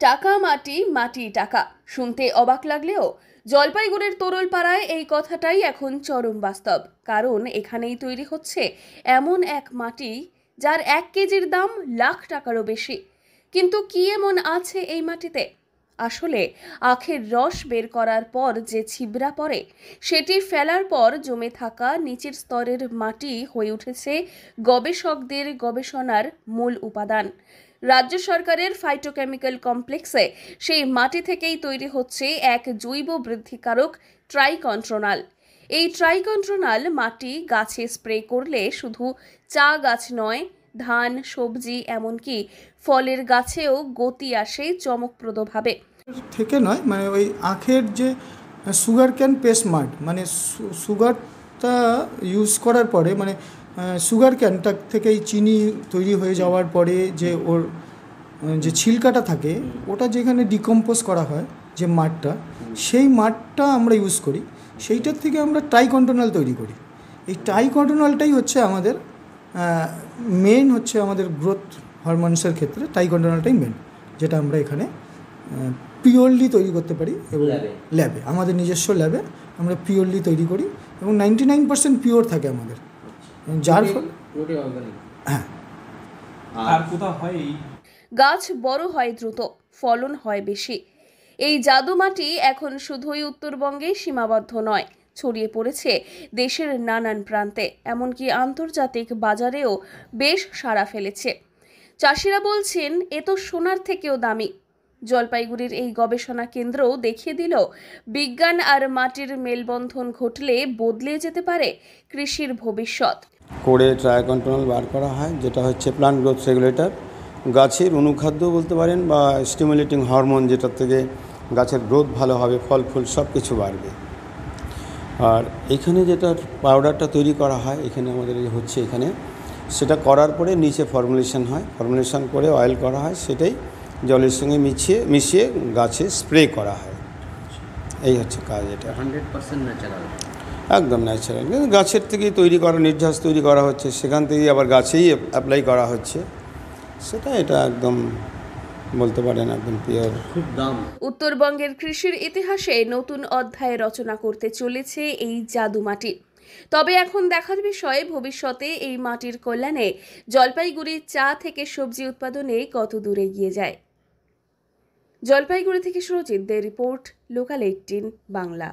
টাকা মাটি, মাটি টাকা শুনতে অবাক লাগলেও জলপাইগুড়ির তোরলপাড়ায় এই কথাটাই এখন চরম বাস্তব। কারণ এখানেই তৈরি হচ্ছে এমন এক মাটি যার 1 কেজির দাম লাখ টাকারও বেশি। কিন্তু কি এমন আছে এই মাটিতে? আসলে আখের রস বের করার পর যে ছিবড়া পড়ে, সেটি ফেলার পর জমে থাকা নিচের স্তরের মাটি হয়ে উঠেছে গবেষকদের গবেষণার মূল উপাদান। রাজ্য সরকারের ফাইটোকেমিক্যাল কমপ্লেক্সে সেই মাটি থেকেই তৈরি হচ্ছে এক জৈব বৃদ্ধিকারক ট্রাইকন্ট্রোনাল। এই ট্রাইকন্ট্রোনাল মাটি গাছে স্প্রে করলে শুধু চা গাছ নয়, ধান, সবজি, এমনকি ফলের গাছেও গতি আসে চমকপ্রদভাবে। থেকে নয়, মানে ওই আখের যে সুগার ক্যান পেস্ট মাড, মানে সুগারটা ইউজ করার পরে, মানে সুগার ক্যানটা থেকেই চিনি তৈরি হয়ে যাওয়ার পরে যে ওর যে ছিলকাটা থাকে, ওটা যেখানে ডিকম্পোজ করা হয়, যে মাডটা, সেই মাডটা আমরা ইউজ করি। সেইটার থেকে আমরা ট্রাইকন্ট্রোনাল তৈরি করি। এই ট্রাইকন্ট্রোনালটাই হচ্ছে আমাদের মেন, হচ্ছে আমাদের গ্রোথ হরমোনসের ক্ষেত্রে ট্রাইকন্ট্রোনালটাই মেন, যেটা আমরা এখানে পিওরলি তৈরি করতে পারি। এবং ল্যাবে, আমাদের নিজস্ব ল্যাবে আমরা পিওরলি তৈরি করি এবং 99% পিওর থাকে আমাদের, যার ফলে হ্যাঁ। আর কোথাও হয় গাছ বড় হয় দ্রুত, ফলন হয় বেশি। এই জাদু মাটি এখন শুধুই উত্তরবঙ্গে সীমাবদ্ধ নয়, ছড়িয়ে পড়েছে দেশের নানান প্রান্তে, এমনকি আন্তর্জাতিক বাজারেও বেশ সাড়া ফেলেছে। চাষিরা বলছেন এ তো সোনার থেকেও দামি। জলপাইগুড়ির এই গবেষণা কেন্দ্রও দেখিয়ে দিল বিজ্ঞান আর মাটির মেলবন্ধন ঘটলে বদলে যেতে পারে কৃষির ভবিষ্যৎ। করে ট্রাইকন্ট্রোনাল বার করা হয়, যেটা হচ্ছে প্লান্ট গ্রোথ রেগুলেটর, গাছের অনুখাদ্য বলতে পারেন, বা স্টিমুলেটিং হরমোন, যেটার থেকে গাছের গ্রোথ ভালো হবে, ফল ফুল সব কিছু বাড়বে। আর এখানে যেটা পাউডারটা তৈরি করা হয়, এখানে আমাদের হচ্ছে এখানে সেটা করার পরে নিচে ফর্মুলেশন হয়, ফর্মুলেশন করে অয়েল করা হয়, সেটাই জলের সঙ্গে মিশিয়ে গাছে স্প্রে করা হয়। এই হচ্ছে কাজ। এটা 100% ন্যাচারাল, একদম ন্যাচারাল। কিন্তু গাছের থেকেই তৈরি করা, নির্যাস তৈরি করা হচ্ছে, সেখান থেকেই আবার গাছেই অ্যাপ্লাই করা হচ্ছে, সেটা এটা একদম বলতে পারেন একদম পিওর। খুব দাম। উত্তরবঙ্গের কৃষির ইতিহাসে নতুন অধ্যায় রচনা করতে চলেছে এই জাদু মাটি। তবে এখন দেখার বিষয় ভবিষ্যতে এই মাটির কল্যাণে জলপাইগুড়ির চা থেকে সবজি উৎপাদনে কত দূর এগিয়ে যায়। জলপাইগুড়ি থেকে সুরজিৎ দের রিপোর্ট, লোকাল 18 বাংলা।